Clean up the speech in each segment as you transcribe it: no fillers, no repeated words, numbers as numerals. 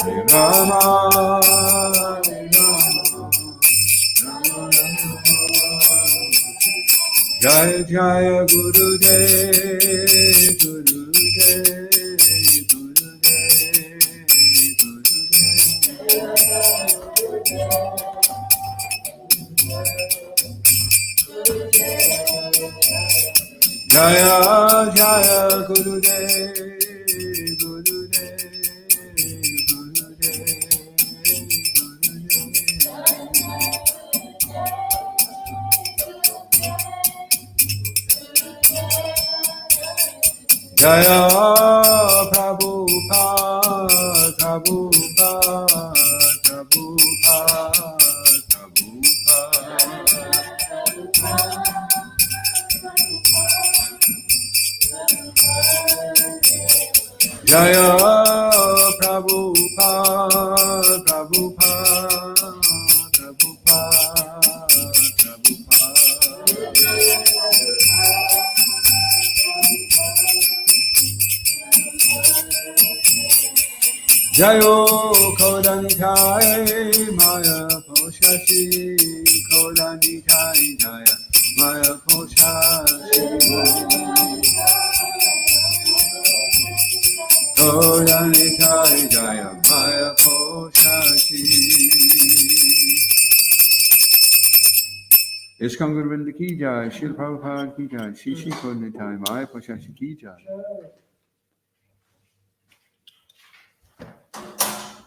Hare Rama, Hare Rama, Rama Rama, Jaya Jaya Gurudev, Gurudev, Gurudev, Gurudev. Jaya Jaya Gurudev, Gurudev, Gurudev, Gurudev. Jaya Prabhupada, Prabhupada, Prabhupada, Prabhupada. Jaya Prabhupada, Prabhupada, Prabhupada, Prabhupada. Jayo Kodanikai Maya Poshashi, Kodanikai Jaya Maya Poshashi. Kodanikai Jaya Maya Poshashi. ISKCON Guru Vrinda ki jai, Srila Prabhupada ki jai, Shishi Kodanikai Maya Poshashi ki jai.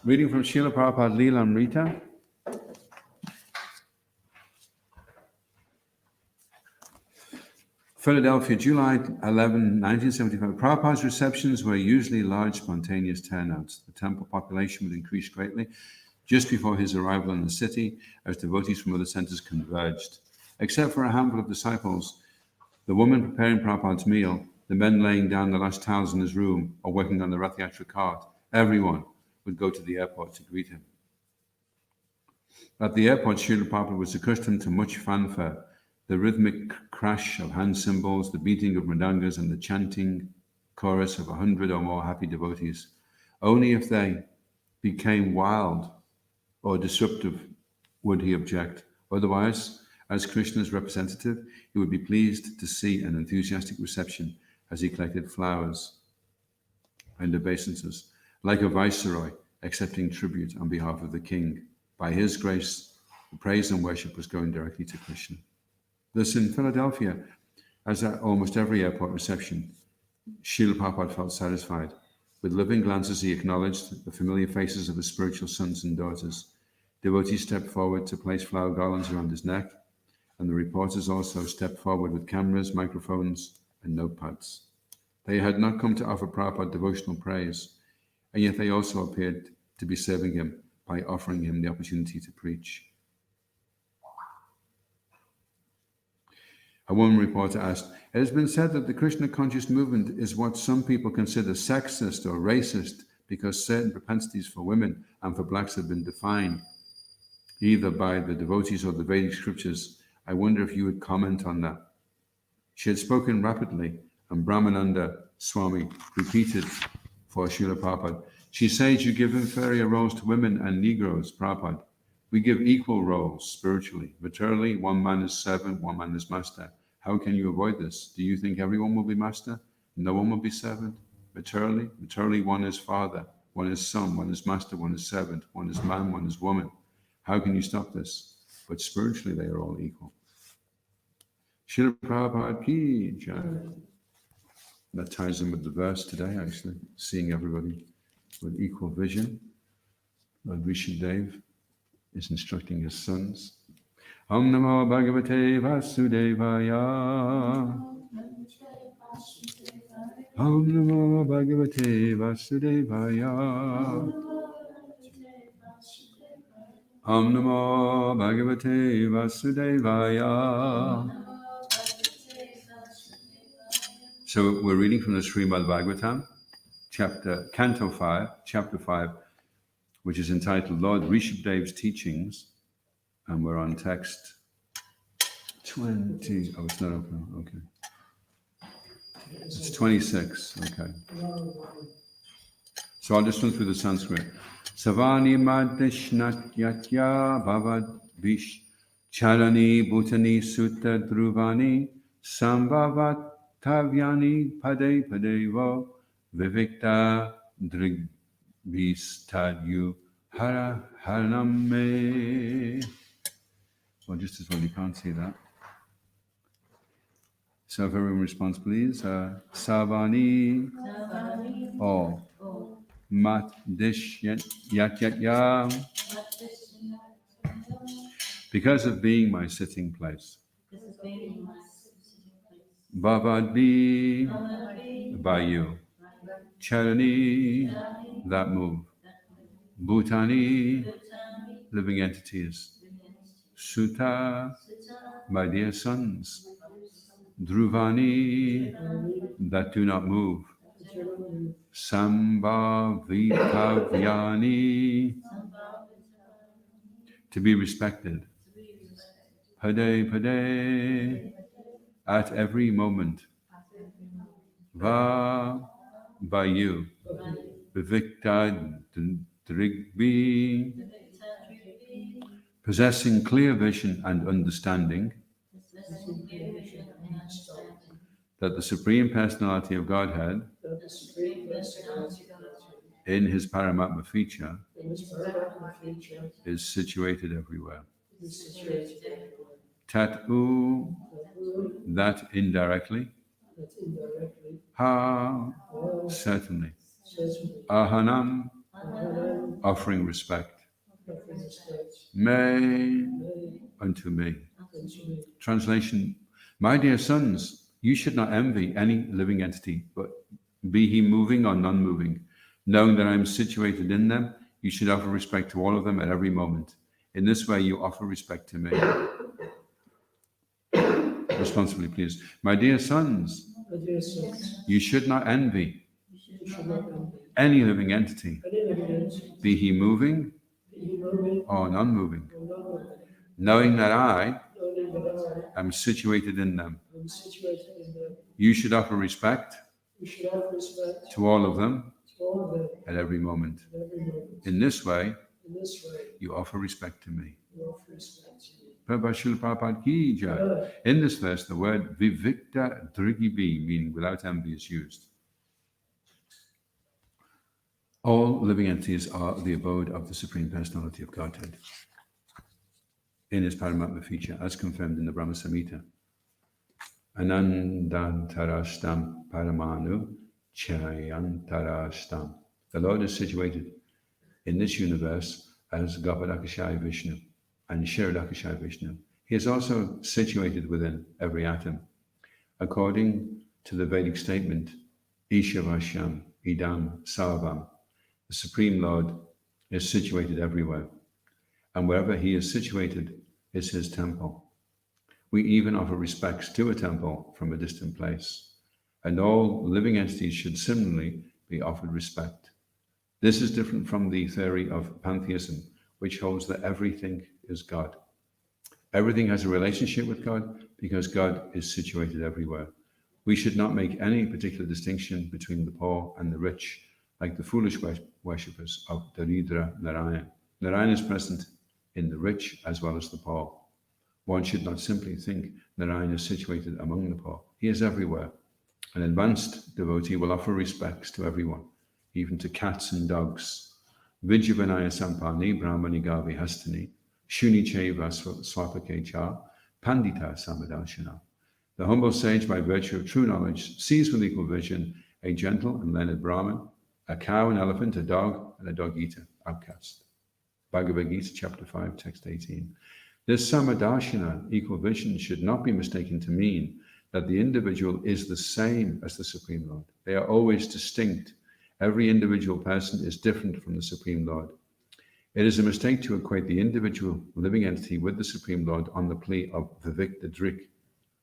Reading from Srila Prabhupada Leela Amrita. Philadelphia, July 11, 1975. Prabhupada's receptions were usually large, spontaneous turnouts. The temple population would increase greatly just before his arrival in the city as devotees from other centers converged. Except for a handful of disciples, the woman preparing Prabhupada's meal, the men laying down the last towels in his room or working on the Rath Yatra cart, everyone would go to the airport to greet him. At the airport, Srila Prabhupada was accustomed to much fanfare, the rhythmic crash of hand cymbals, the beating of mridangas, and the chanting chorus of 100 or more happy devotees. Only if they became wild or disruptive would he object. Otherwise, as Krishna's representative, he would be pleased to see an enthusiastic reception as he collected flowers and obeisances, like a viceroy accepting tribute on behalf of the king. By his grace, the praise and worship was going directly to Krishna. Thus, in Philadelphia, as at almost every airport reception, Srila Prabhupada felt satisfied. With loving glances, he acknowledged the familiar faces of his spiritual sons and daughters. Devotees stepped forward to place flower garlands around his neck, and the reporters also stepped forward with cameras, microphones, and notepads. They had not come to offer Prabhupada devotional praise, and yet they also appeared to be serving him by offering him the opportunity to preach. A woman reporter asked, "It has been said that the Krishna conscious movement is what some people consider sexist or racist because certain propensities for women and for blacks have been defined either by the devotees or the Vedic scriptures. I wonder if you would comment on that." She had spoken rapidly, and Brahmananda Swami repeated for Srila Prabhupada, "She says you give inferior roles to women and Negroes, Prabhupada. We give equal roles spiritually. Materially, one man is servant, one man is master. How can you avoid this? Do you think everyone will be master? No one will be servant? Materially, one is father, one is son, one is master, one is servant, one is man, one is woman. How can you stop this? But spiritually, they are all equal." Srila Prabhupada ki jai. That ties in with the verse today, actually, seeing everybody with equal vision. Lord Rishabdev is instructing his sons. Om Namo Bhagavate Vasudevaya. Om Namo Bhagavate Vasudevaya. Om Namo Bhagavate Vasudevaya. So we're reading from the Srimad Bhagavatam, Canto 5, Chapter 5, which is entitled Lord Rishabdev's Teachings, and we're on text 20. Oh, it's not open. Okay. It's 26. Okay. So I'll just run through the Sanskrit. Savani madishnat yatya bhavad vish charani bhutani sutta druvani sambhavat tavyani pade padevo vivikta drigbhistadyu hara haraname. Well, just as well you can't see that. So if everyone responds, please. Savani, all. Mat dish yat ya. Because of being my sitting place. Bhavadbi, by you. Charani, that move. Bhutani, living entities. Sutta, my dear sons. Druvani, that do not move. Sambhavitavyani, to be respected. Pade pade, at every moment. Va, by you. Vivikta drigbi, possessing clear vision and understanding that the Supreme Personality of Godhead in his Paramatma feature is situated everywhere. Tatu, that indirectly. Ha, certainly. Ahanam, offering respect. May, unto me. Translation, my dear sons, you should not envy any living entity, but be he moving or non-moving. Knowing that I am situated in them, you should offer respect to all of them at every moment. In this way, you offer respect to me. Responsibly, please. My dear sons, you should not envy any living entity, be he moving or non-moving. Knowing that I am situated in them, you should offer respect to all of them at every moment. In this way, you offer respect to me. In this verse, the word vivikta drigibi, meaning without envy, is used. All living entities are the abode of the Supreme Personality of Godhead in his Paramatma feature, as confirmed in the Brahma Samhita. Anandantarashtam paramanu chayantarashtam. The Lord is situated in this universe as Gapadakashaya Vishnu and Kshirodakashaya Vishnu. He is also situated within every atom. According to the Vedic statement, Ishavashyam idam sarvam, the Supreme Lord is situated everywhere, and wherever he is situated is his temple. We even offer respects to a temple from a distant place, and all living entities should similarly be offered respect. This is different from the theory of pantheism, which holds that everything is God. Everything has a relationship with God because God is situated everywhere. We should not make any particular distinction between the poor and the rich, like the foolish worshippers of Daridra Narayan. Narayan is present in the rich as well as the poor. One should not simply think Narayan is situated among the poor. He is everywhere. An advanced devotee will offer respects to everyone, even to cats and dogs. Vijavanaya sampani brahmani gavi hastani shuni cheva swapake cha pandita samadashana. The humble sage, by virtue of true knowledge, sees with equal vision a gentle and learned Brahmin, a cow, an elephant, a dog, and a dog-eater, outcast. Bhagavad Gita, chapter 5, text 18. This samadashana, equal vision, should not be mistaken to mean that the individual is the same as the Supreme Lord. They are always distinct. Every individual person is different from the Supreme Lord. It is a mistake to equate the individual living entity with the Supreme Lord on the plea of vivikta drik,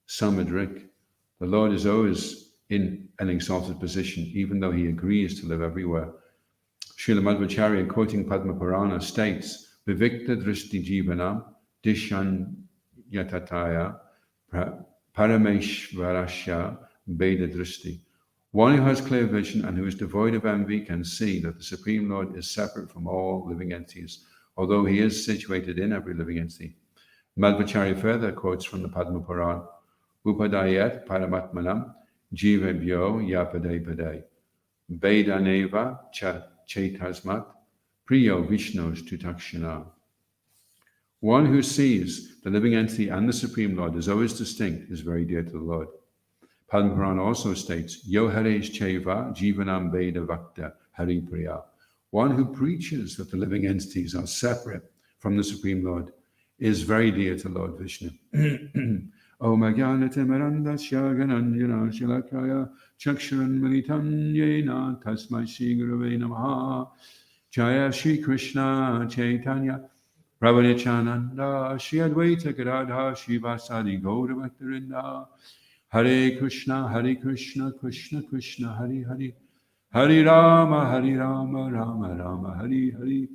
samadrik. The Lord is always in an exalted position, even though he agrees to live everywhere. Srila Madhvacharya, quoting Padma Purana, states, vivikta drishti jivanam dishan yatataya parameshvarasya veda drishti. One who has clear vision and who is devoid of envy can see that the Supreme Lord is separate from all living entities, although he is situated in every living entity. Madhvacharya further quotes from the Padma Puran, Upadayat Paramatmanam Jivebhyo Yapade Pade Vedaneva Chetasmat Priyo Vishnos Tutakshana. One who sees the living entity and the Supreme Lord as always distinct is very dear to the Lord. Padma Puran also states, Yo Haresh Cheva Jivanam Veda Vakta Hari Priya. One who preaches that the living entities are separate from the Supreme Lord is very dear to Lord Vishnu. Om Agyanatimaranda Shyagananjana Shilakaya Chakshuran Militam Yena Tasmai Shri Gurave Namaha Jaya Shri Krishna Chaitanya Prabhu Nityananda Shri Advaita Gadadha Shri Vasadi Gaura Bhaktarinda Hare Krishna, Krishna Krishna, Hare Hare, Hare Rama, Rama Rama, Hare Hare.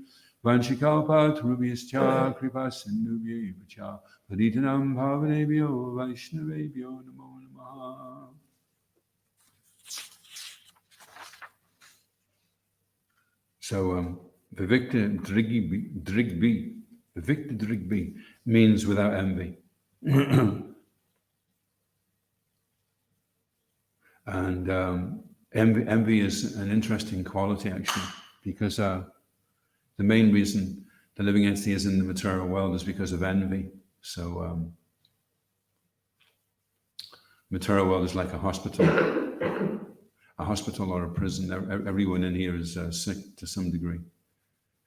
Vanchikalpa Trubhyascha Kripa Sindhubhyevacha Paditanam Bhavanebhyo Vaishnavebhyo Namo Namaha. So Vivikta Drigbi means without envy. And envy is an interesting quality, actually, because the main reason the living entity is in the material world is because of envy. So material world is like a hospital or a prison. Everyone in here is sick to some degree,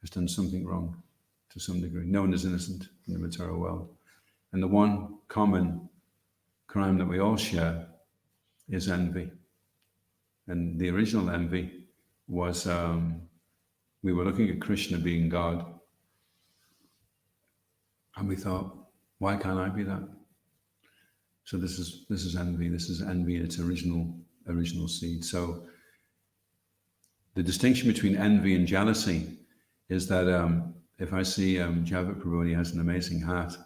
has done something wrong to some degree. No one is innocent in the material world. And the one common crime that we all share is envy. And the original envy was we were looking at Krishna being God, and we thought, why can't I be that? So this is envy. This is envy in its original seed. So the distinction between envy and jealousy is that if I see Javat Prabhu, he has an amazing hat,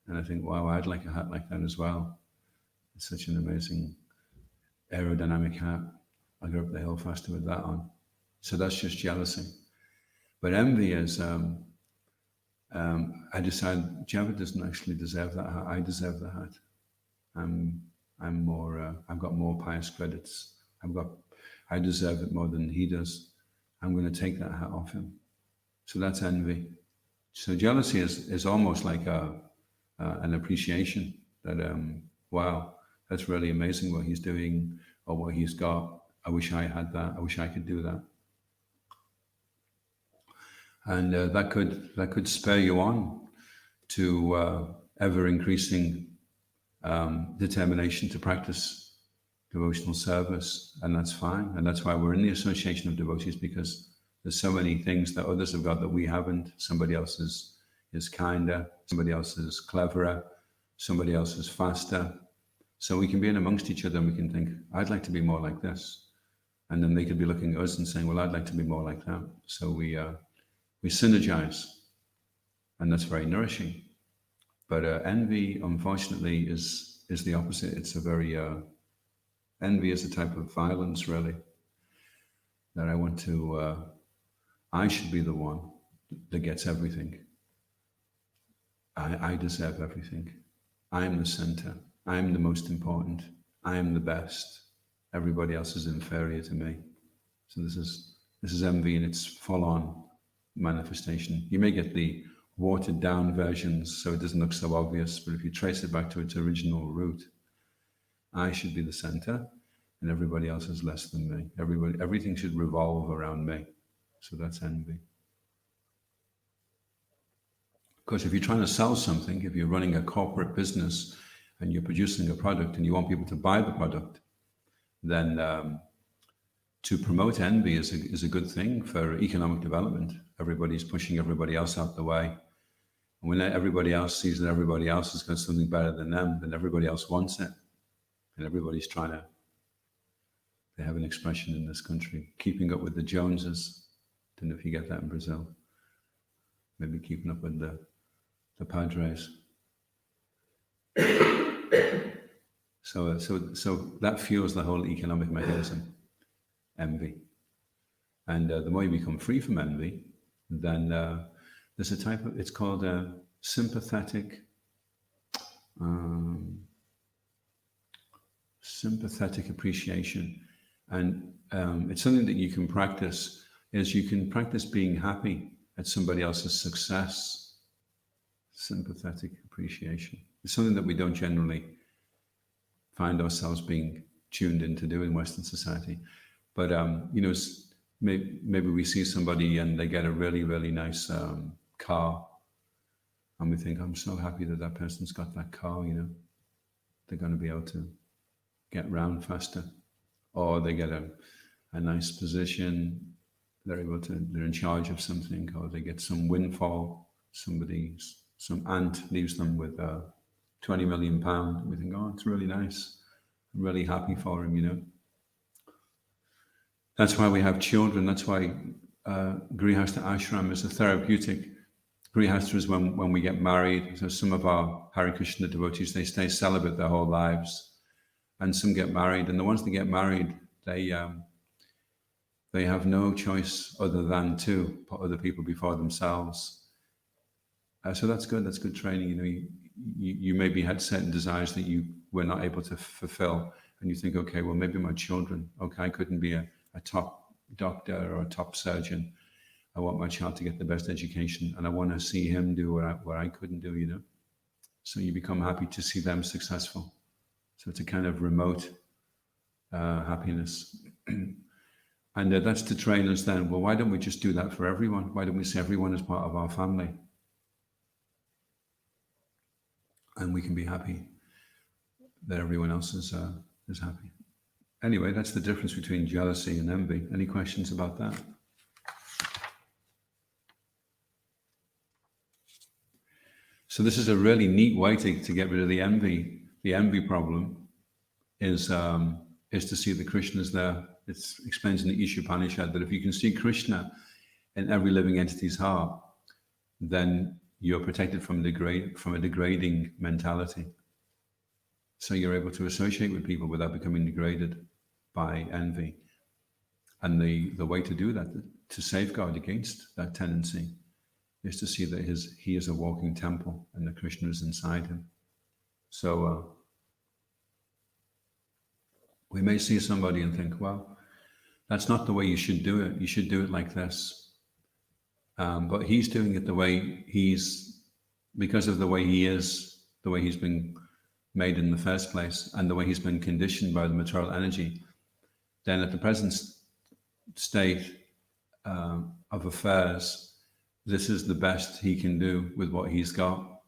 and I think, wow, I'd like a hat like that as well. It's such an amazing aerodynamic hat. I'll go up the hill faster with that on. So that's just jealousy. But envy is, I decide Javat doesn't actually deserve that hat. I deserve the hat. I'm more. I've got more pious credits. I deserve it more than he does. I'm going to take that hat off him. So that's envy. So jealousy is almost like an appreciation that wow, that's really amazing what he's doing or what he's got. I wish I had that. I wish I could do that. And that could spur you on to ever increasing determination to practice devotional service, and that's fine. And that's why we're in the association of devotees, because there's so many things that others have got that we haven't. Somebody else is kinder, somebody else is cleverer, somebody else is faster. So we can be in amongst each other and we can think, I'd like to be more like this. And then they could be looking at us and saying, well, I'd like to be more like that. So we synergize, and that's very nourishing. But envy, unfortunately, is the opposite. It's a very envy is a type of violence, really. That I want to. I should be the one that gets everything. I deserve everything. I'm the center. I'm the most important. I am the best. Everybody else is inferior to me. So this is envy in its full-on manifestation. You may get the watered down versions so it doesn't look so obvious, but if you trace it back to its original root, I should be the center and everybody else is less than me. Everything should revolve around me. So that's envy. Of course, if you're trying to sell something, if you're running a corporate business and you're producing a product and you want people to buy the product, then to promote envy is a good thing for economic development. Everybody's pushing everybody else out the way. And when everybody else sees that everybody else has got something better than them, then everybody else wants it. And everybody's trying to, they have an expression in this country, keeping up with the Joneses. Don't know if you get that in Brazil. Maybe keeping up with the Padres. So that fuels the whole economic mechanism. envy. And the more you become free from envy, then there's a type of, it's called a sympathetic appreciation. And it's something that you can practice, is you can practice being happy at somebody else's success. Sympathetic appreciation. It's something that we don't generally find ourselves being tuned in to do in Western society. But, maybe we see somebody and they get a really, really nice car. And we think, I'm so happy that that person's got that car, They're going to be able to get around faster. Or they get a nice position. They're in charge of something, or they get some windfall. Some aunt leaves them with £20 million. We think, oh, it's really nice. I'm really happy for him, That's why we have children. That's why Grihastha ashram is a therapeutic. Grihastha is when we get married. So some of our Hare Krishna devotees, they stay celibate their whole lives. And some get married. And the ones that get married, they have no choice other than to put other people before themselves. So that's good. That's good training. You maybe had certain desires that you were not able to fulfill. And you think, okay, well, maybe my children, okay, I couldn't be a top doctor or a top surgeon. I want my child to get the best education, and I want to see him do what I couldn't do, So you become happy to see them successful. So it's a kind of remote happiness. And that's to train us then. Well, why don't we just do that for everyone? Why don't we see everyone as part of our family? And we can be happy that everyone else is happy. Anyway, that's the difference between jealousy and envy. Any questions about that? So this is a really neat way to get rid of the envy. The envy problem is to see that Krishna is there. It explains in the Ishopanishad that if you can see Krishna in every living entity's heart, then you're protected from a degrading mentality. So you're able to associate with people without becoming degraded by envy. And the way to do that, to safeguard against that tendency, is to see that he is a walking temple and that Krishna is inside him. So we may see somebody and think, well, that's not the way you should do it. You should do it like this. But he's doing it the way because of the way he is, the way he's been made in the first place, and the way he's been conditioned by the material energy. Then at the present state of affairs, this is the best he can do with what he's got.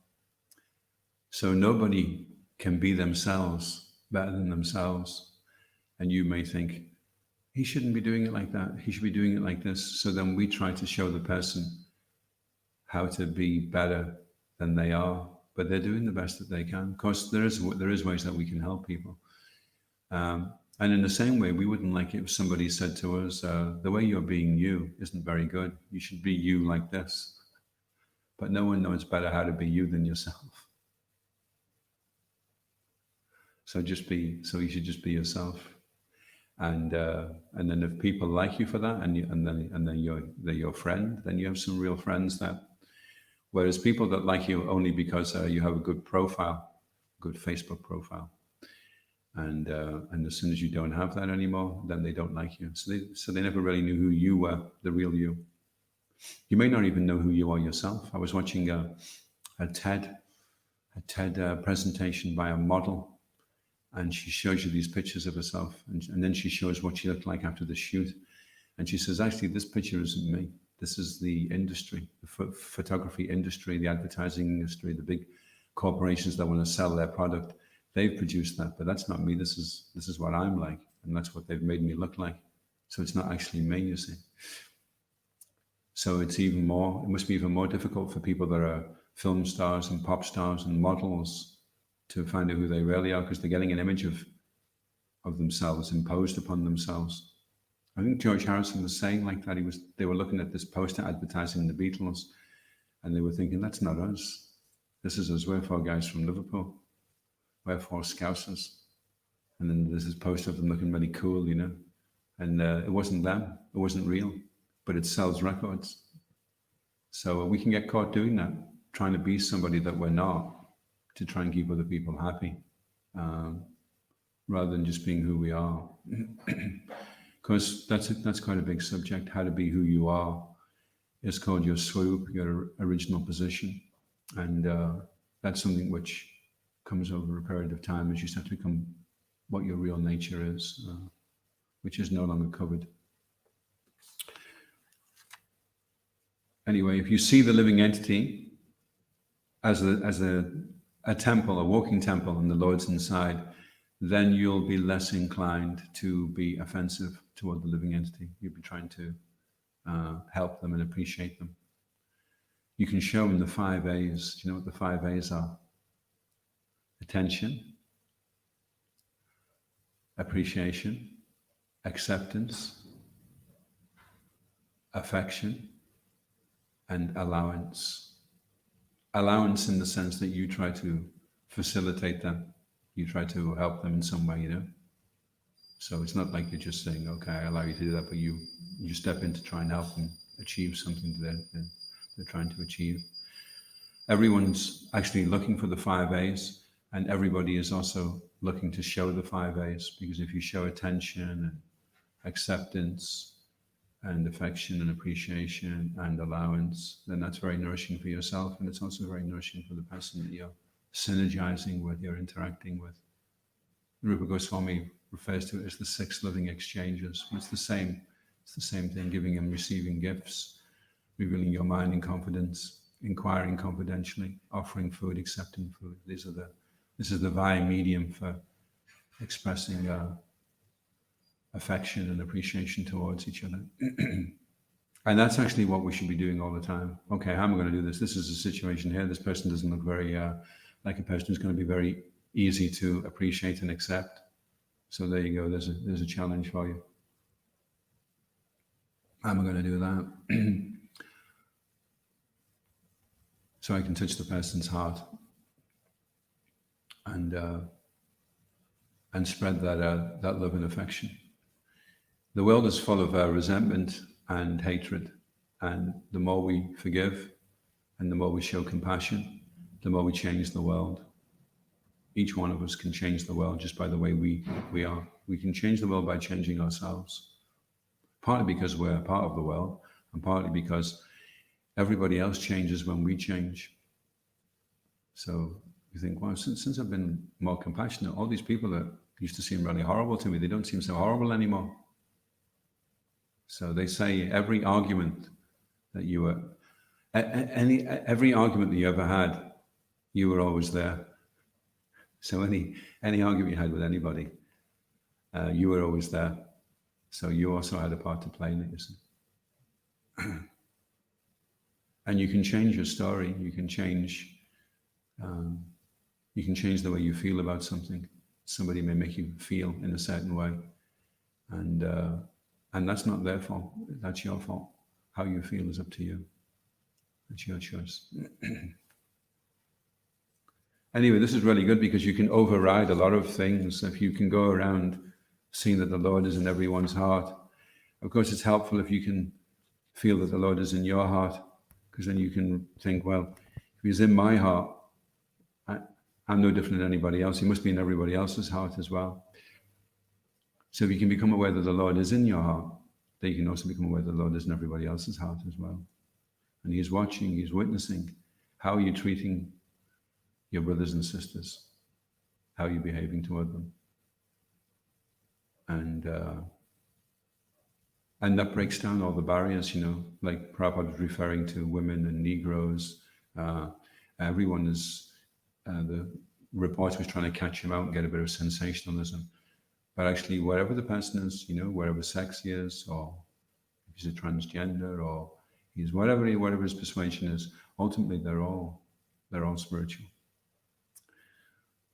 So nobody can be themselves better than themselves. And you may think, he shouldn't be doing it like that. He should be doing it like this. So then we try to show the person how to be better than they are, but they're doing the best that they can. Of course, there is ways that we can help people. And in the same way, we wouldn't like it if somebody said to us, the way you're being you isn't very good. You should be you like this. But no one knows better how to be you than yourself. So you should just be yourself. And then if people like you for that, and then they're your friend, then you have some real friends that. Whereas people that like you only because you have a good profile, good Facebook profile, and as soon as you don't have that anymore, then they don't like you. So they never really knew who you were, the real you. You may not even know who you are yourself. I was watching a TED presentation by a model. And she shows you these pictures of herself. And then she shows what she looked like after the shoot. And she says, actually, this picture isn't me. This is the industry, the photography industry, the advertising industry, the big corporations that want to sell their product. They've produced that, but that's not me. This is what I'm like. And that's what they've made me look like. So it's not actually me, you see. So it must be even more difficult for people that are film stars and pop stars and models to find out who they really are, because they're getting an image of themselves imposed upon themselves. I think George Harrison was saying like that. They were looking at this poster advertising the Beatles, and they were thinking, that's not us. This is us. We're 4 guys from Liverpool. We're 4 Scousers. And then there's this poster of them looking really cool, And it wasn't them, it wasn't real, but it sells records. So we can get caught doing that, trying to be somebody that we're not, to try and keep other people happy, rather than just being who we are. Because that's quite a big subject, how to be who you are. It's called your swoop, your original position. And that's something which comes over a period of time as you start to become what your real nature is, which is no longer covered. Anyway, if you see the living entity as a temple, a walking temple, and the Lord's inside, then you'll be less inclined to be offensive toward the living entity. You'll be trying to help them and appreciate them. You can show them the 5 A's. Do you know what the 5 A's are? Attention, appreciation, acceptance, affection, and allowance. Allowance in the sense that you try to facilitate them. You try to help them in some way, you know? So it's not like you're just saying, okay, I allow you to do that, but you step in to try and help them achieve something that they're trying to achieve. Everyone's actually looking for the 5 A's, and everybody is also looking to show the 5 A's, because if you show attention and acceptance and affection and appreciation and allowance, then that's very nourishing for yourself, and it's also very nourishing for the person that you're synergizing with, you're interacting with. Rupa Goswami refers to it as the 6 living exchanges. It's the same thing, giving and receiving gifts, revealing your mind in confidence, inquiring confidentially, offering food, accepting food. This is the Vaya medium for expressing affection and appreciation towards each other. And that's actually what we should be doing all the time. Okay, how am I going to do this? This is a situation here. This person doesn't look very like a person who's going to be very easy to appreciate and accept. So there you go. There's a challenge for you. How am I going to do that? So I can touch the person's heart and spread that love and affection. The world is full of resentment and hatred, and the more we forgive and the more we show compassion, the more we change the world. Each one of us can change the world just by the way we are. We can change the world by changing ourselves, partly because we're a part of the world, and partly because everybody else changes when we change. So you think, well, since I've been more compassionate, all these people that used to seem really horrible to me, they don't seem so horrible anymore. So they say every argument that you were, every argument that you ever had, you were always there. So any argument you had with anybody, you were always there. So you also had a part to play in it, you see. And you can change your story. You can change the way you feel about something. Somebody may make you feel in a certain way, and that's not their fault. That's your fault. How you feel is up to you. It's your choice. Anyway, this is really good because you can override a lot of things. If you can go around seeing that the Lord is in everyone's heart. Of course, it's helpful if you can feel that the Lord is in your heart, because then you can think, well, if he's in my heart, I'm no different than anybody else. He must be in everybody else's heart as well. So if you can become aware that the Lord is in your heart, then you can also become aware that the Lord is in everybody else's heart as well. And he's watching, he's witnessing. How are you treating your brothers and sisters? How are you behaving toward them? And that breaks down all the barriers, like Prabhupada was referring to women and Negroes. Everyone is, the reporter was trying to catch him out and get a bit of sensationalism. But actually, wherever the person is, wherever sex he is, or if he's a transgender, or he's whatever his persuasion is, ultimately they're all spiritual.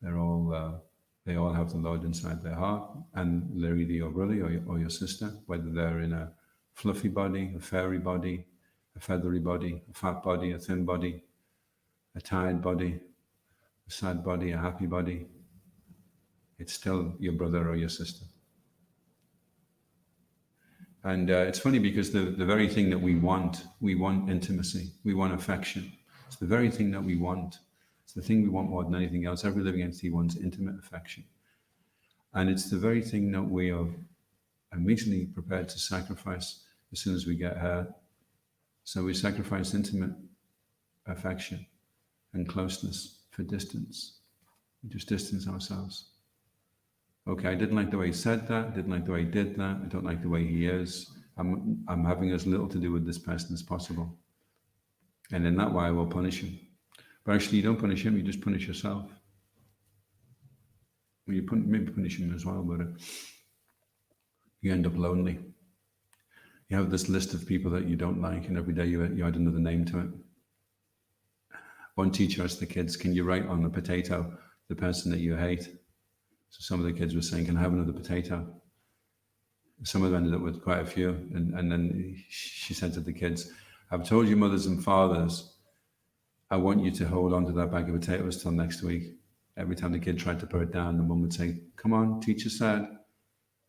They all have the Lord inside their heart, and they're either your brother or your sister, whether they're in a fluffy body, a fairy body, a feathery body, a fat body, a thin body, a tired body, a sad body, a happy body. It's still your brother or your sister. And it's funny because the very thing that we want intimacy, we want affection. It's the very thing that we want. It's the thing we want more than anything else. Every living entity wants intimate affection. And it's the very thing that we are immediately prepared to sacrifice as soon as we get hurt. So we sacrifice intimate affection and closeness for distance. We just distance ourselves. Okay, I didn't like the way he said that. I didn't like the way he did that. I don't like the way he is. I'm having as little to do with this person as possible. And in that way, I will punish him. But actually, you don't punish him, you just punish yourself. Well, you maybe punish him as well, but you end up lonely. You have this list of people that you don't like, and every day you add another name to it. One teacher asked the kids, can you write on a potato the person that you hate? So some of the kids were saying, can I have another potato? Some of them ended up with quite a few. And then she said to the kids, I've told you mothers and fathers, I want you to hold on to that bag of potatoes till next week. Every time the kid tried to put it down, the mum would say, come on, teacher said.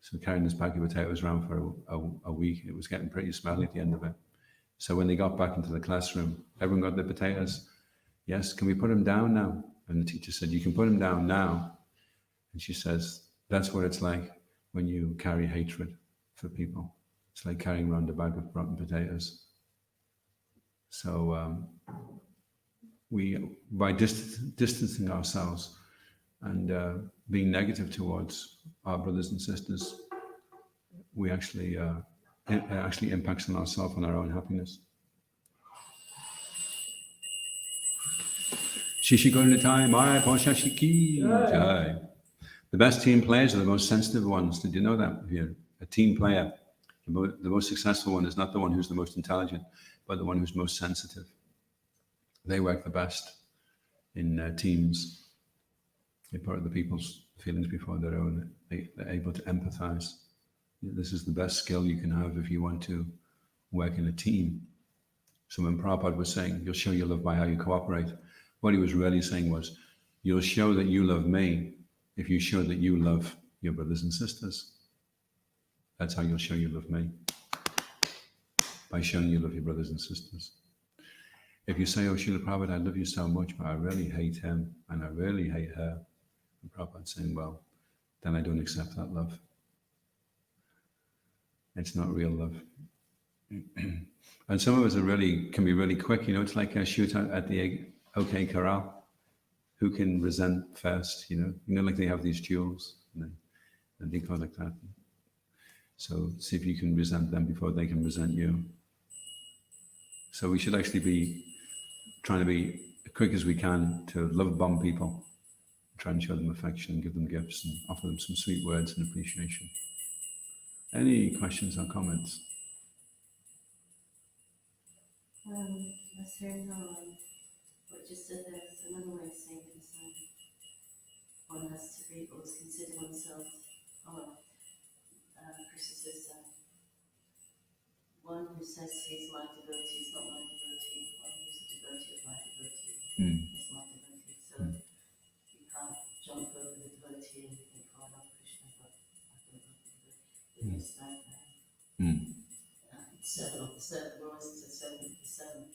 So carrying this bag of potatoes around for a week, it was getting pretty smelly at the end of it. So when they got back into the classroom, everyone got their potatoes. Yes, can we put them down now? And the teacher said, you can put them down now. And she says, that's what it's like when you carry hatred for people. It's like carrying around a bag of rotten potatoes. So we, by distancing ourselves and being negative towards our brothers and sisters, we actually, it actually impacts on ourselves and our own happiness. Shishigonitai Mai Poshashiki Jai. The best team players are the most sensitive ones. Did you know that? If you're a team player, the most successful one is not the one who's the most intelligent, but the one who's most sensitive. They work the best in teams. They put other people's feelings before their own. They're able to empathize. This is the best skill you can have if you want to work in a team. So when Prabhupada was saying, you'll show your love by how you cooperate, what he was really saying was, you'll show that you love me if you show that you love your brothers and sisters. That's how you'll show you love me, by showing you love your brothers and sisters. If you say, oh, Srila Prabhupada, I love you so much, but I really hate him and I really hate her, and Prabhupada's saying, well, then I don't accept that love. It's not real love. And some of us can be really quick. You know, it's like a shootout at the OK Corral. Who can resent first? You know, like they have these duels and they go like that. So see if you can resent them before they can resent you. So we should actually be trying to be as quick as we can to love bomb people, try and show them affection and give them gifts and offer them some sweet words and appreciation. Any questions or comments? I was hearing what just said there's another way of saying it. One has to be always consider oneself. Krishna says, one who says he's my devotee is not my devotee. One who's a devotee of my devotee is my devotee. So you can't jump over the devotee and think, oh, I love Krishna, but I don't love the devotee. It's like servant of the servant, we're always a servant of the servant.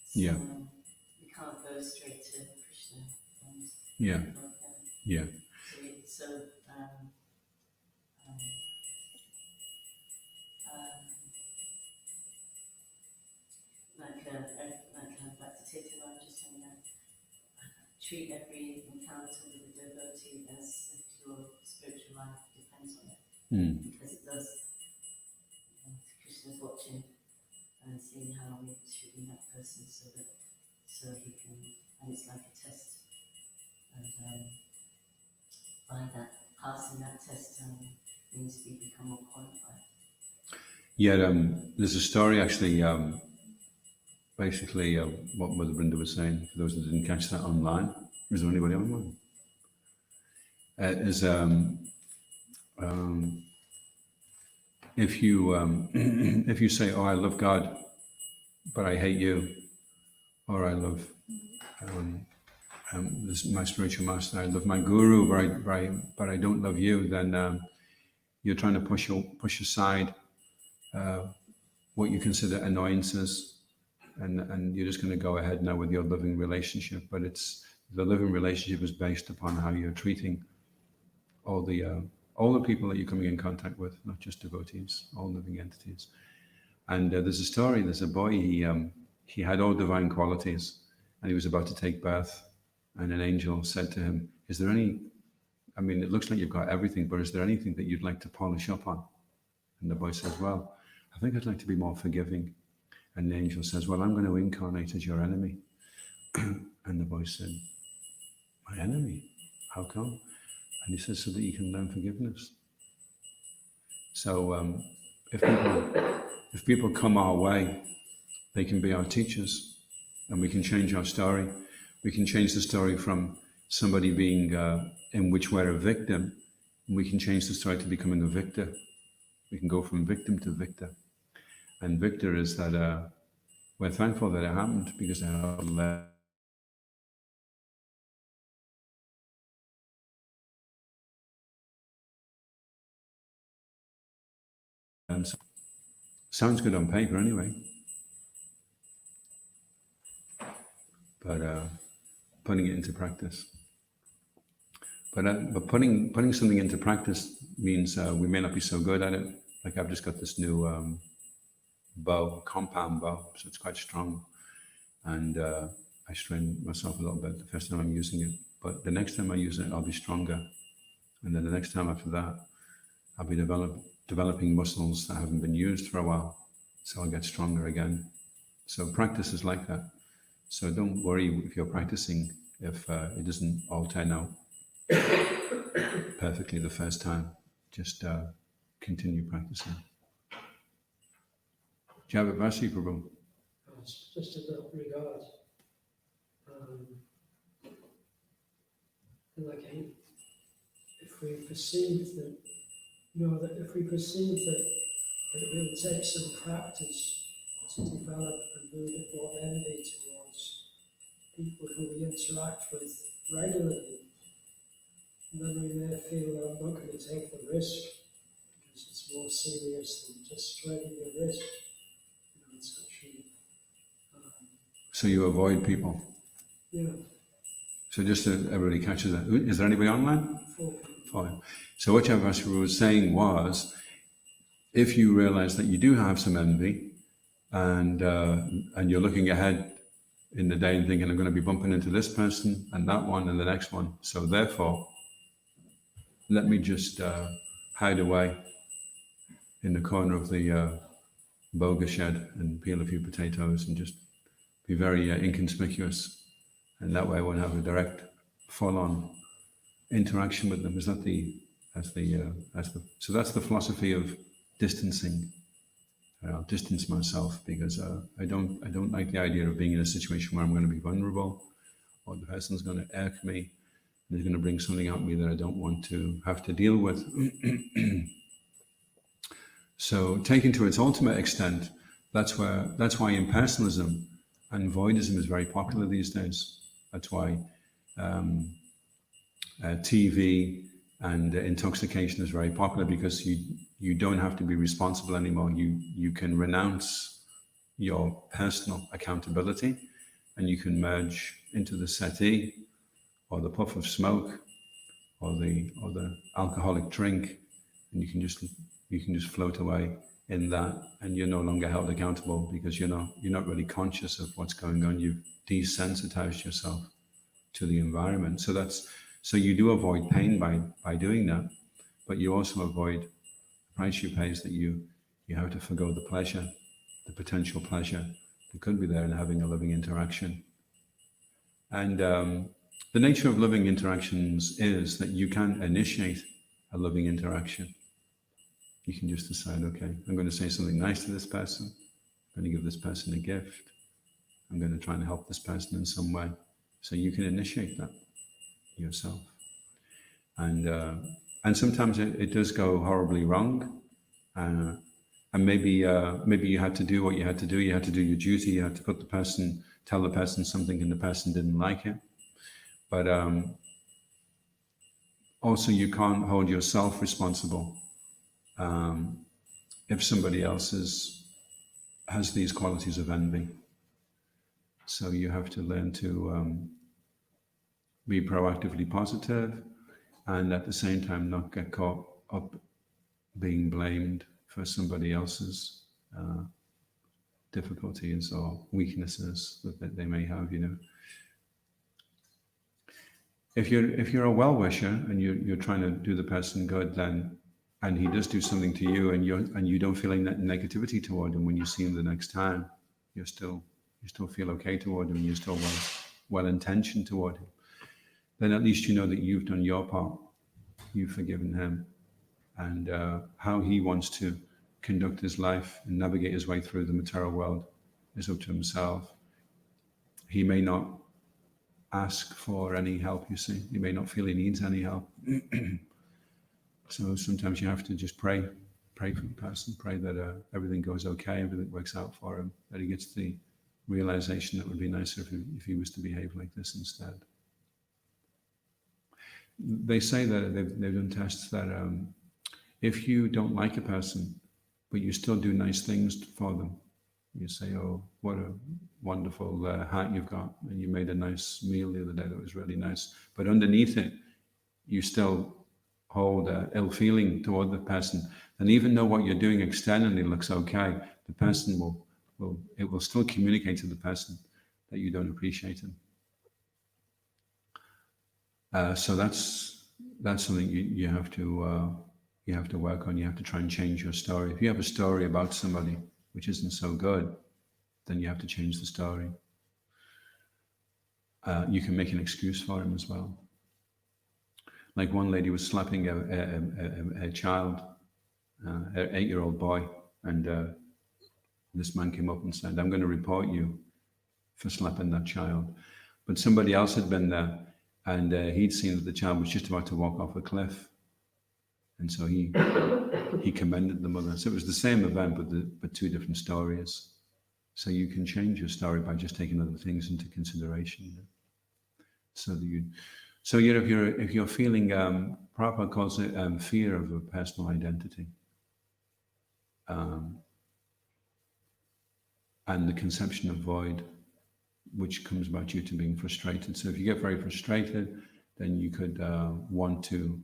So we can't go straight to Krishna and love him. Yeah. So back to Chaitanya, just saying that treat every encounter with a devotee as if your spiritual life depends on it. Because it does. Krishna's watching and seeing how we're treating that person so he can, and it's like a test. And by that, passing that test means we become more qualified. Yeah, there's a story actually, basically what Mother Brinda was saying, for those that didn't catch that online. Is there anybody online? If you say, oh, I love God, but I hate you, or I love my spiritual master, I love my guru, but I don't love you, then you're trying to push aside what you consider annoyances, and you're just going to go ahead now with your loving relationship. But the living relationship is based upon how you're treating all the people that you're coming in contact with, not just devotees, all living entities. And there's a story. There's a boy. He had all divine qualities, and he was about to take birth. And an angel said to him, "Is there any? I mean, it looks like you've got everything, but is there anything that you'd like to polish up on?" And the boy says, "Well, I think I'd like to be more forgiving." And the angel says, "Well, I'm going to incarnate as your enemy." And the boy said, "My enemy? How come?" And he says, "So that you can learn forgiveness." So if people come our way, they can be our teachers, and we can change our story. We can change the story from somebody being in which we're a victim, and we can change the story to becoming a victor. We can go from victim to victor. And victor is that we're thankful that it happened because our sounds good on paper anyway. But putting it into practice. But putting something into practice means we may not be so good at it. Like I've just got this new bow, compound bow, so it's quite strong. And I strain myself a little bit the first time I'm using it. But the next time I use it, I'll be stronger. And then the next time after that, I'll be developing muscles that haven't been used for a while. So I'll get stronger again. So practice is like that. So don't worry if you're practicing if it doesn't all turn out perfectly the first time. Just continue practicing. Do you have a Vasi, Prabhu? Just in that regard, if we perceive that, if we perceive that it will take some practice to develop and move it more envy towards people who we interact with regularly, and then we may feel that I'm not going to take the risk because it's more serious than just spreading the risk. It's actually. So you avoid people? Yeah. So just so everybody catches that. Is there anybody online? 4 people. 5. So what Chavasra was saying was, if you realize that you do have some envy, and you're looking ahead in the day and thinking, I'm going to be bumping into this person and that one and the next one. So therefore, let me just hide away in the corner of the boga shed and peel a few potatoes and just be very inconspicuous. And that way I won't have a direct, full-on interaction with them. So that's the philosophy of distancing. I'll distance myself because I don't like the idea of being in a situation where I'm going to be vulnerable, or the person's going to irk me, and they're going to bring something out of me that I don't want to have to deal with. So, taken to its ultimate extent, that's why impersonalism and voidism is very popular these days. That's why TV and intoxication is very popular, because you don't have to be responsible anymore. You can renounce your personal accountability, and you can merge into the settee, or the puff of smoke, or the alcoholic drink, and you can just float away in that, and you're no longer held accountable because you're not really conscious of what's going on. You've desensitized yourself to the environment. So you do avoid pain by doing that, but you also avoid the price you pay is that you have to forgo the pleasure, the potential pleasure that could be there in having a loving interaction. And the nature of loving interactions is that you can initiate a loving interaction. You can just decide, okay, I'm going to say something nice to this person. I'm going to give this person a gift. I'm going to try and help this person in some way. So you can initiate that yourself. And sometimes it does go horribly wrong. And maybe you had to do what you had to do. You had to do your duty. You had to tell the person something, and the person didn't like it. But also you can't hold yourself responsible. if somebody else has these qualities of envy. So you have to learn to be proactively positive, and at the same time not get caught up being blamed for somebody else's difficulties or weaknesses that they may have. If you're a well-wisher and you're trying to do the person good, then and he does do something to you, and you don't feel any negativity toward him when you see him the next time, you still feel okay toward him, you're still well-intentioned toward him, then at least you know that you've done your part, you've forgiven him, and how he wants to conduct his life and navigate his way through the material world is up to himself. He may not ask for any help, you see. He may not feel he needs any help. So sometimes you have to just pray for the person, pray that everything goes okay, everything works out for him, that he gets the realization that it would be nicer if he was to behave like this instead. They say that they've done tests that if you don't like a person, but you still do nice things for them, you say, oh, what a wonderful hat you've got, and you made a nice meal the other day that was really nice, but underneath it, you still hold ill feeling toward the person, and even though what you're doing externally looks okay, the person will still communicate to the person that you don't appreciate him. So that's something you have to work on. You have to try and change your story. If you have a story about somebody which isn't so good, then you have to change the story. You can make an excuse for him as well. Like one lady was slapping a child, an 8-year-old boy, and this man came up and said, I'm going to report you for slapping that child. But somebody else had been there, and he'd seen that the child was just about to walk off a cliff. And so he commended the mother. So it was the same event, but two different stories. So you can change your story by just taking other things into consideration. So that if you're feeling, Prabhupada calls it fear of a personal identity, and the conception of void, which comes about due to being frustrated. So if you get very frustrated, then you could want to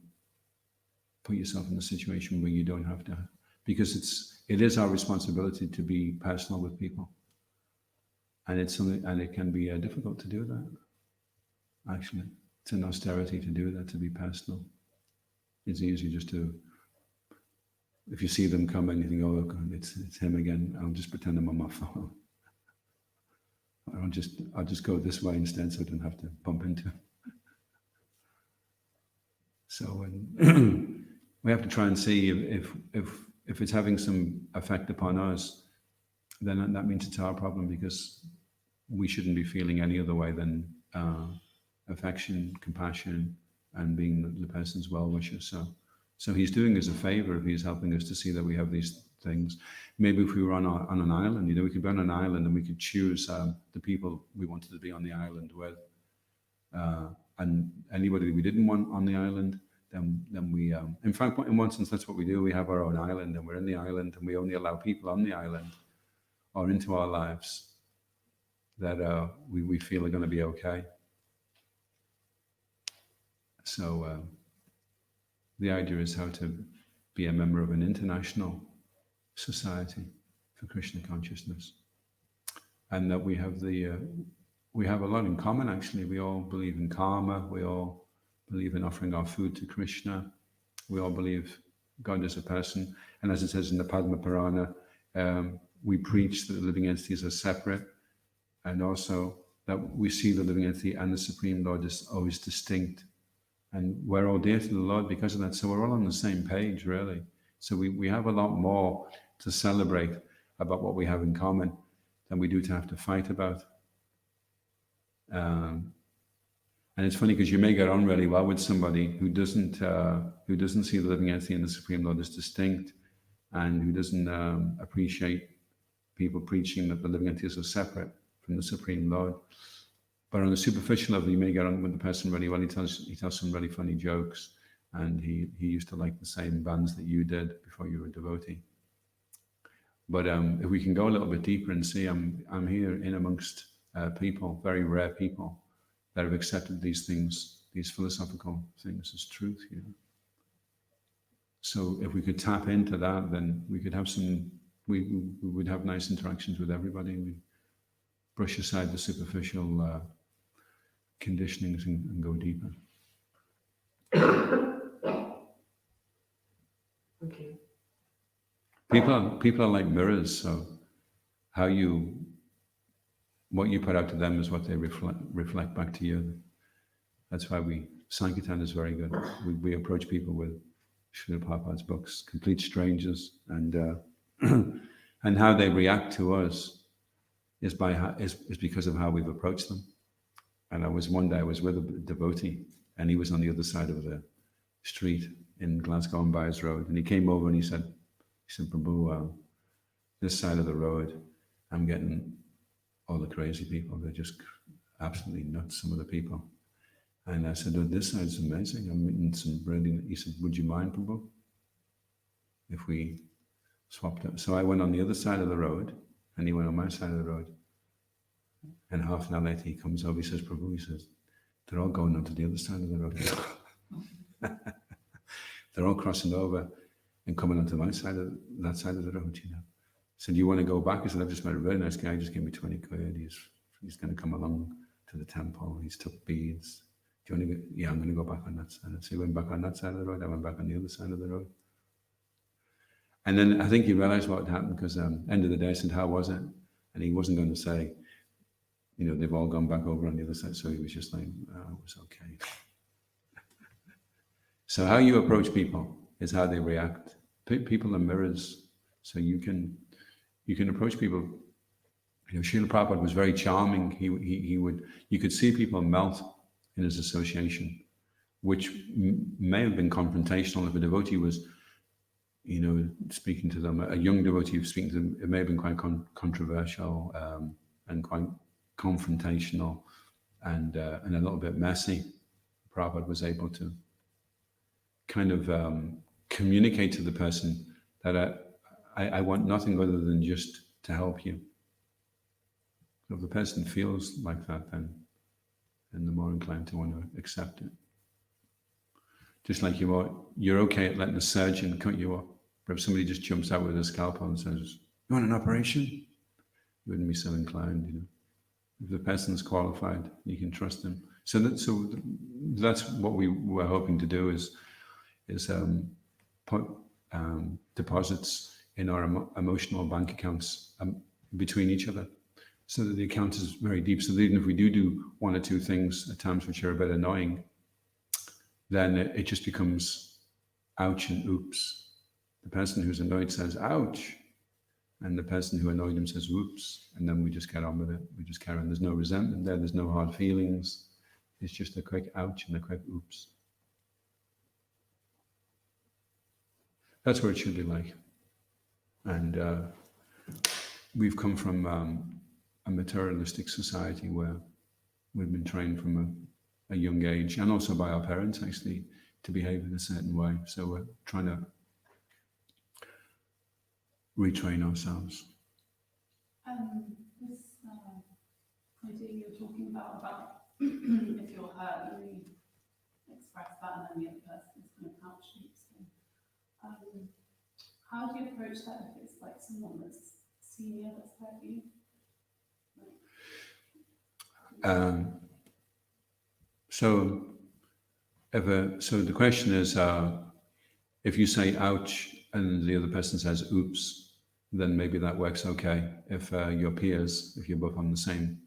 put yourself in a situation where you don't have to, because it is our responsibility to be personal with people, and it can be difficult to do that. Actually, it's an austerity to do that, to be personal. It's easy just to, if you see them coming, you think, oh God, it's him again. I'll just pretend I'm on my phone. I'll just go this way instead, so I don't have to bump into him. So we have to try and see if it's having some effect upon us, then that means it's our problem, because we shouldn't be feeling any other way than affection, compassion, and being the person's well-wisher. So he's doing us a favor if he's helping us to see that we have these things. Maybe if we were on an island, we could be on an island and we could choose the people we wanted to be on the island with, and anybody we didn't want on the island, then we, in fact, in one sense, that's what we do. We have our own island, and we're in the island, and we only allow people on the island or into our lives that we feel are going to be okay. So the idea is how to be a member of an international society for Krishna consciousness, and that we have a lot in common. Actually, we all believe in karma. We all believe in offering our food to Krishna. We all believe God is a person, and as it says in the Padma Purana, we preach that the living entities are separate, and also that we see the living entity and the Supreme Lord is always distinct. And we're all dear to the Lord because of that. So we're all on the same page, really. So we have a lot more to celebrate about what we have in common than we do to have to fight about. And it's funny because you may get on really well with somebody who doesn't see the living entity and the Supreme Lord as distinct, and who doesn't appreciate people preaching that the living entities are separate from the Supreme Lord. But on a superficial level, you may get on with the person really well. He tells some really funny jokes, and he used to like the same bands that you did before you were a devotee. But if we can go a little bit deeper and see, I'm here in amongst people, very rare people, that have accepted these things, these philosophical things as truth. You know? So if we could tap into that, then we could have we would have nice interactions with everybody. We brush aside the superficial conditionings and go deeper. Okay. People are like mirrors, so what you put out to them is what they reflect back to you. That's why Sankirtan is very good. We approach people with Srila Prabhupada's books, complete strangers, and and how they react to us is because of how we've approached them. And one day I was with a devotee, and he was on the other side of the street in Glasgow on Byres Road, and he came over and he said, Prabhu, this side of the road, I'm getting all the crazy people. They're just absolutely nuts, some of the people. And I said, oh, this side's amazing. I'm meeting some brilliant. He said, would you mind, Prabhu, if we swapped up? So I went on the other side of the road, and he went on my side of the road. And half an hour later, he comes over, he says, Prabhu, he says, they're all going onto the other side of the road. They're all crossing over and coming onto that side of the road, you know. So do you want to go back? I said, I've just met a very nice guy, just gave me 20 quid. He's going to come along to the temple. He's took beads. Do you want to go? Yeah, I'm going to go back on that side. So he went back on that side of the road. I went back on the other side of the road. And then I think he realized what had happened, because end of the day I said, how was it? And he wasn't going to say, you know, they've all gone back over on the other side. So he was just like, oh, it was okay. So how you approach people is how they react. People are mirrors. So you can approach people. You know, Srila Prabhupada was very charming. You could see people melt in his association, which may have been confrontational if a devotee was, you know, speaking to them. A young devotee was speaking to them. It may have been quite controversial and quite confrontational and a little bit messy. Prabhupada was able to kind of communicate to the person that I want nothing other than just to help you. If the person feels like that, then they're more inclined to want to accept it. Just like you're okay at letting a surgeon cut you up, but if somebody just jumps out with a scalpel and says, "You want an operation?" you wouldn't be so inclined, you know. If the person's qualified, you can trust them. So that's what we were hoping to do is put deposits in our emotional bank accounts between each other, so that the account is very deep. So that even if we do one or two things at times which are a bit annoying, then it just becomes ouch and oops. The person who's annoyed says ouch, and the person who annoyed him says whoops, and then we just get on with it. We just carry on. There's no resentment there. There's no hard feelings. It's just a quick ouch and a quick oops. That's what it should be like. And we've come from a materialistic society where we've been trained from a young age, and also by our parents actually, to behave in a certain way. So we're trying to retrain ourselves. This idea you're talking about if you're hurt, you express that, and then the other person is kind of ouch. How do you approach that if it's like someone that's senior that's hurt you? So the question is, if you say ouch and the other person says oops, then maybe that works okay if you're peers, if you're both on the same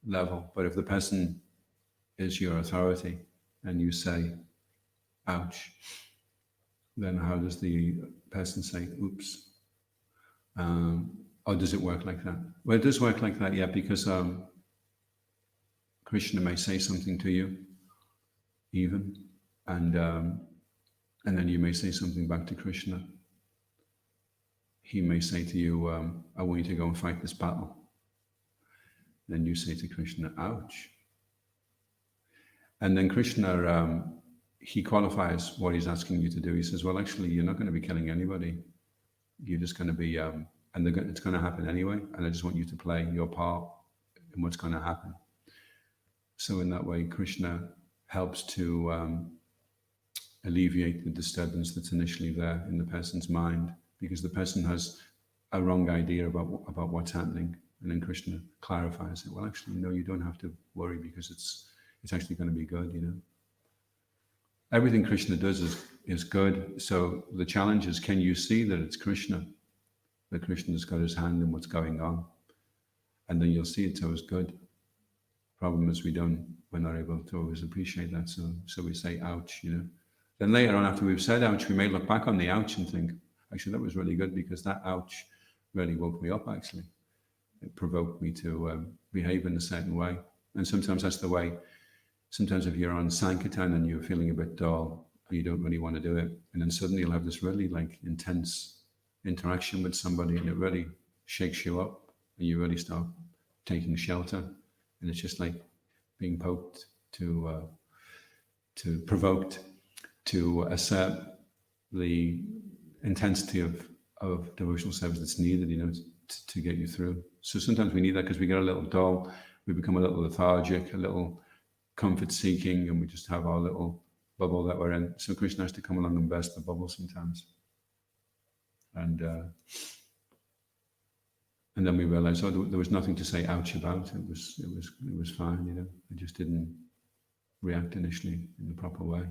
level. But if the person is your authority and you say ouch, then how does the person say oops? Or does it work like that? Well, it does work like that, yeah, because Krishna may say something to you, even, and then you may say something back to Krishna. He may say to you, I want you to go and fight this battle. Then you say to Krishna, ouch. And then Krishna, he qualifies what he's asking you to do. He says, well, actually, you're not going to be killing anybody. You're just going to be and it's going to happen anyway. And I just want you to play your part in what's going to happen. So in that way, Krishna helps to alleviate the disturbance that's initially there in the person's mind, because the person has a wrong idea about what's happening. And then Krishna clarifies it. Well, actually, no, you don't have to worry, because it's actually going to be good, you know. Everything Krishna does is good. So the challenge is, can you see that it's Krishna? That Krishna's got his hand in what's going on. And then you'll see it's always good. Problem is we're not able to always appreciate that. So we say, ouch, you know. Then later on, after we've said ouch, we may look back on the ouch and think, actually, that was really good, because that ouch really woke me up, actually. It provoked me to behave in a certain way. And sometimes that's the way. Sometimes if you're on Sankirtan and you're feeling a bit dull, and you don't really want to do it, and then suddenly you'll have this really like intense interaction with somebody, and it really shakes you up, and you really start taking shelter. And it's just like being poked to provoked to assert the intensity of devotional service that's needed, you know, to get you through. So sometimes we need that, because we get a little dull, we become a little lethargic, a little comfort seeking, and we just have our little bubble that we're in. So Krishna has to come along and burst the bubble sometimes. And then we realize, oh, there was nothing to say ouch about. It was fine, you know. I just didn't react initially in the proper way.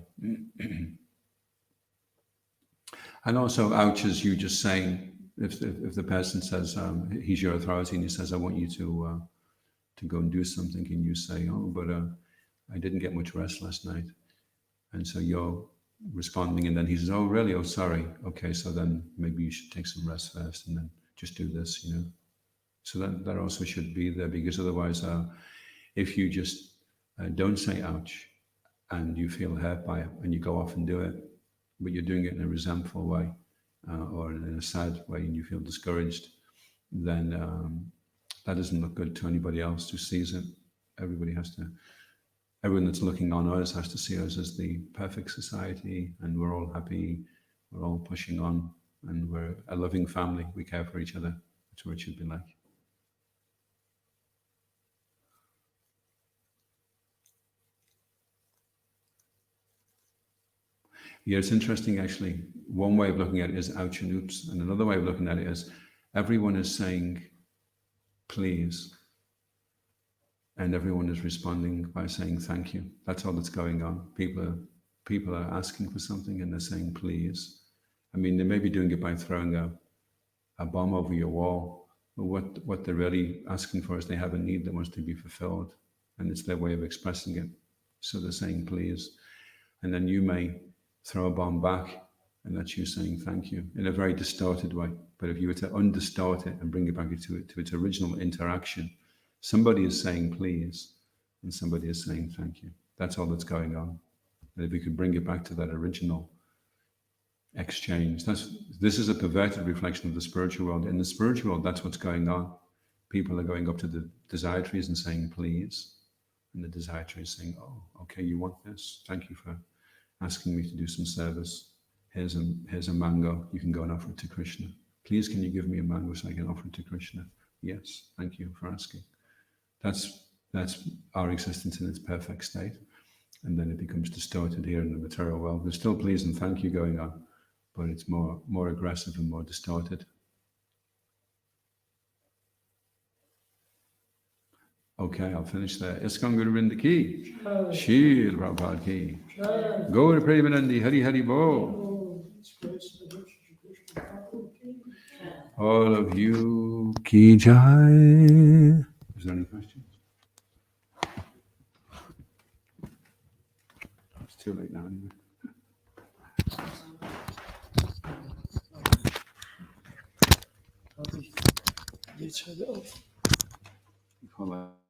And also, ouch is you just saying, if the person says he's your authority, and he says, I want you to go and do something, and you say, oh, but I didn't get much rest last night. And so you're responding, and then he says, oh, really? Oh, sorry. Okay, so then maybe you should take some rest first, and then just do this, you know. So that also should be there, because otherwise, if you just don't say ouch, and you feel hurt by it, and you go off and do it, but you're doing it in a resentful way, or in a sad way, and you feel discouraged, then that doesn't look good to anybody else who sees it. Everyone that's looking on us has to see us as the perfect society, and we're all happy, we're all pushing on, and we're a loving family. We care for each other. That's what it should be like. Yeah, it's interesting, actually. One way of looking at it is ouch and oops, and another way of looking at it is everyone is saying please, and everyone is responding by saying thank you. That's all that's going on. People are asking for something, and they're saying please. I mean, they may be doing it by throwing a bomb over your wall, but what they're really asking for is they have a need that wants to be fulfilled, and it's their way of expressing it. So they're saying please, and then you may throw a bomb back, and that's you saying thank you in a very distorted way. But if you were to undistort it and bring it back to its original interaction, somebody is saying please, and somebody is saying thank you. That's all that's going on. And if we could bring it back to that original exchange, this is a perverted reflection of the spiritual world. In the spiritual world, that's what's going on. People are going up to the desiratories and saying please, and the desiratory is saying, oh, okay, you want this? Thank you for asking me to do some service. Here's a mango. You can go and offer it to Krishna. Please, can you give me a mango so I can offer it to Krishna? Yes, thank you for asking. That's our existence in its perfect state. And then it becomes distorted here in the material world. There's still please and thank you going on, but it's more aggressive and more distorted. Okay, I'll finish there. Iskon Guru Vrinda ki, Shil Prabhupada ki, Gaur Premanandi, Hari Hari Bo. All of you ki jai. Is there any questions? It's too late now anyway. You turn it off. Hold on.